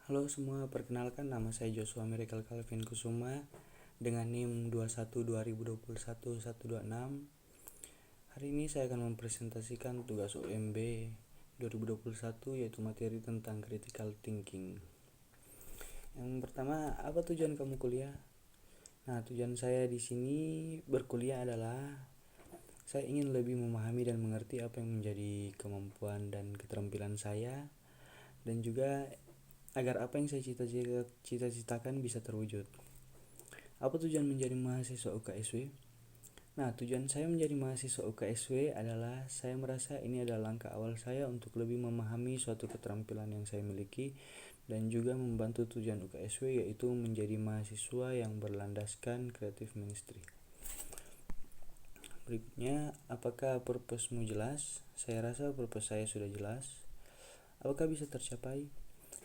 Halo semua, perkenalkan nama saya Joshua Miracle Calvin Kusuma dengan NIM 21 2021 126. Hari ini saya akan mempresentasikan tugas UMB 2021 yaitu materi tentang critical thinking. Yang pertama, apa tujuan kamu kuliah? Nah, tujuan saya di sini berkuliah adalah saya ingin lebih memahami dan mengerti apa yang menjadi kemampuan dan keterampilan saya, dan juga agar apa yang saya cita-citakan bisa terwujud. Apa tujuan menjadi mahasiswa UKSW? Nah, tujuan saya menjadi mahasiswa UKSW adalah saya merasa ini adalah langkah awal saya untuk lebih memahami suatu keterampilan yang saya miliki dan juga membantu tujuan UKSW, yaitu menjadi mahasiswa yang berlandaskan creative ministry. Berikutnya, apakah purpose-mu jelas? Saya rasa purpose saya sudah jelas. Apakah bisa tercapai?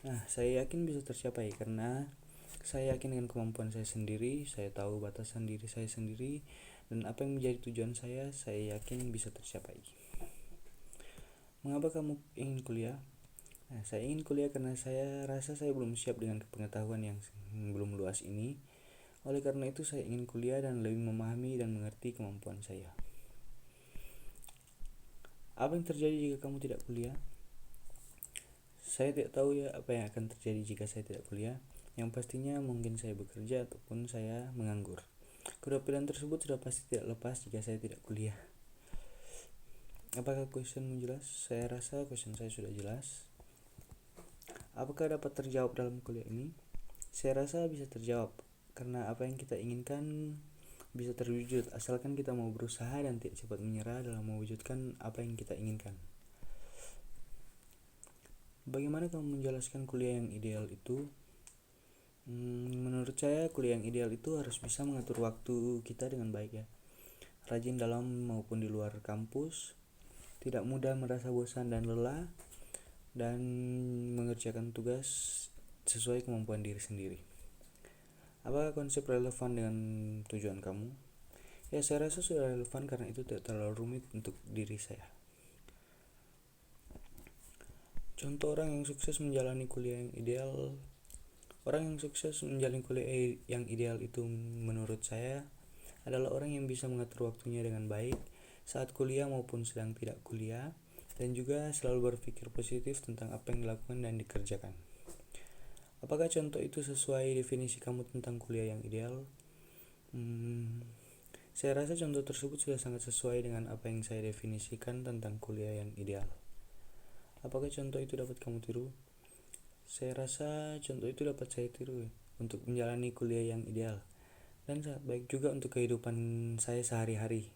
Nah, saya yakin bisa tercapai karena saya yakin dengan kemampuan saya sendiri, saya tahu batasan diri saya sendiri, dan apa yang menjadi tujuan saya yakin bisa tercapai. Mengapa kamu ingin kuliah? Nah, saya ingin kuliah karena saya rasa saya belum siap dengan pengetahuan yang belum luas ini. Oleh karena itu, saya ingin kuliah dan lebih memahami dan mengerti kemampuan saya. Apa yang terjadi jika kamu tidak kuliah? Saya tidak tahu ya apa yang akan terjadi jika saya tidak kuliah. Yang pastinya mungkin saya bekerja ataupun saya menganggur. Kedua pilihan tersebut sudah pasti tidak lepas jika saya tidak kuliah. Apakah questionmu jelas? Saya rasa question saya sudah jelas. Apakah dapat terjawab dalam kuliah ini? Saya rasa bisa terjawab, karena apa yang kita inginkan bisa terwujud asalkan kita mau berusaha dan tidak cepat menyerah dalam mewujudkan apa yang kita inginkan. Bagaimana kamu menjelaskan kuliah yang ideal itu? Menurut saya kuliah yang ideal itu harus bisa mengatur waktu kita dengan baik ya. Rajin dalam maupun di luar kampus, tidak mudah merasa bosan dan lelah, dan mengerjakan tugas sesuai kemampuan diri sendiri. Apakah konsep relevan dengan tujuan kamu? Ya, saya rasa sudah relevan karena itu tidak terlalu rumit untuk diri saya. Contoh orang yang sukses menjalani kuliah yang ideal. Orang yang sukses menjalani kuliah yang ideal itu menurut saya adalah orang yang bisa mengatur waktunya dengan baik saat kuliah maupun sedang tidak kuliah, dan juga selalu berpikir positif tentang apa yang dilakukan dan dikerjakan. Apakah contoh itu sesuai definisi kamu tentang kuliah yang ideal? Saya rasa contoh tersebut sudah sangat sesuai dengan apa yang saya definisikan tentang kuliah yang ideal. Apakah contoh itu dapat kamu tiru? Saya rasa contoh itu dapat saya tiru untuk menjalani kuliah yang ideal, dan sangat baik juga untuk kehidupan saya sehari-hari,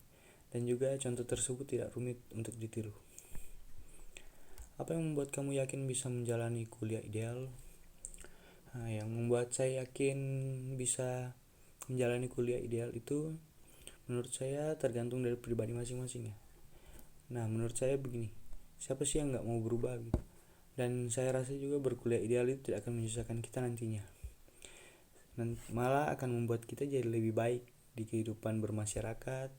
dan juga contoh tersebut tidak rumit untuk ditiru. Apa yang membuat kamu yakin bisa menjalani kuliah ideal? Nah, yang membuat saya yakin bisa menjalani kuliah ideal itu menurut saya tergantung dari pribadi masing-masing ya. Nah, menurut saya begini, siapa sih yang gak mau berubah gitu? Dan saya rasa juga berkuliah ideal itu tidak akan menyusahkan kita nantinya, dan malah akan membuat kita jadi lebih baik di kehidupan bermasyarakat.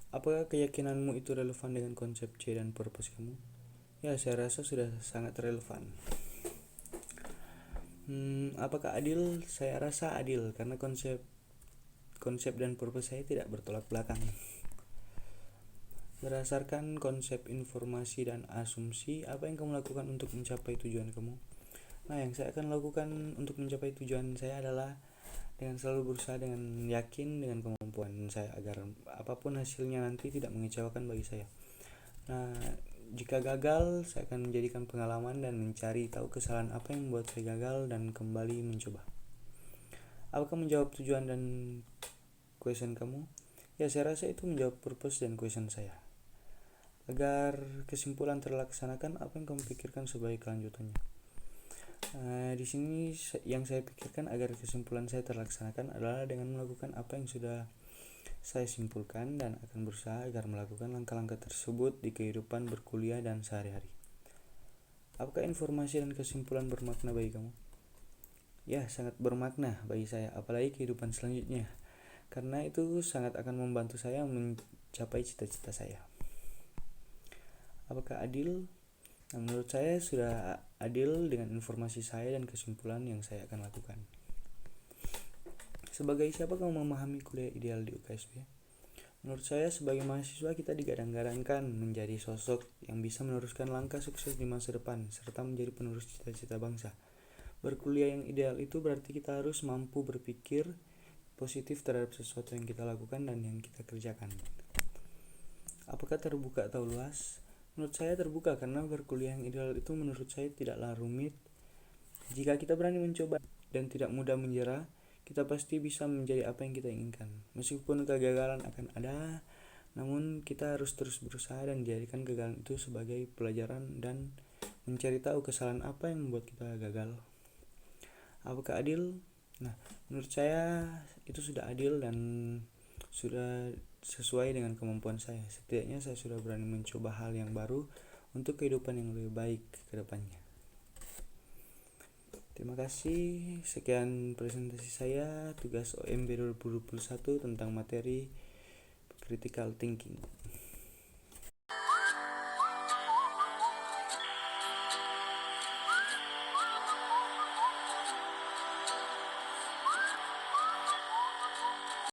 Apakah keyakinanmu itu relevan dengan konsep C dan purpose kamu? Ya, saya rasa sudah sangat relevan. Apakah adil? Saya rasa adil karena konsep dan purpose saya tidak bertolak belakang. Berdasarkan konsep informasi dan asumsi, apa yang kamu lakukan untuk mencapai tujuan kamu? Nah, yang saya akan lakukan untuk mencapai tujuan saya adalah dengan selalu berusaha dengan yakin dengan kemampuan saya agar apapun hasilnya nanti tidak mengecewakan bagi saya. Nah, jika gagal, saya akan menjadikan pengalaman dan mencari tahu kesalahan apa yang membuat saya gagal dan kembali mencoba. Apakah menjawab tujuan dan question kamu? Ya, saya rasa itu menjawab purpose dan question saya. Agar kesimpulan terlaksanakan, apa yang kamu pikirkan sebagai kelanjutannya? Di sini yang saya pikirkan agar kesimpulan saya terlaksanakan adalah dengan melakukan apa yang sudah saya simpulkan dan akan berusaha agar melakukan langkah-langkah tersebut di kehidupan berkuliah dan sehari-hari. Apakah informasi dan kesimpulan bermakna bagi kamu? Ya, sangat bermakna bagi saya, apalagi kehidupan selanjutnya, karena itu sangat akan membantu saya mencapai cita-cita saya. Apakah adil? Nah, menurut saya sudah adil dengan informasi saya dan kesimpulan yang saya akan lakukan. Sebagai siapa kamu memahami kuliah ideal di UKSP? Menurut saya sebagai mahasiswa kita digadang-gadangkan menjadi sosok yang bisa meneruskan langkah sukses di masa depan serta menjadi penerus cita-cita bangsa. Berkuliah yang ideal itu berarti kita harus mampu berpikir positif terhadap sesuatu yang kita lakukan dan yang kita kerjakan. Apakah terbuka atau luas? Menurut saya terbuka karena berkuliah yang ideal itu menurut saya tidaklah rumit. Jika kita berani mencoba dan tidak mudah menyerah, kita pasti bisa menjadi apa yang kita inginkan. Meskipun kegagalan akan ada, namun kita harus terus berusaha dan menjadikan kegagalan itu sebagai pelajaran dan mencari tahu kesalahan apa yang membuat kita gagal. Apakah adil? Nah, menurut saya itu sudah adil dan sudah sesuai dengan kemampuan saya. Setidaknya saya sudah berani mencoba hal yang baru untuk kehidupan yang lebih baik ke depannya. Terima kasih. Sekian presentasi saya tugas OMB 2021 tentang materi critical thinking.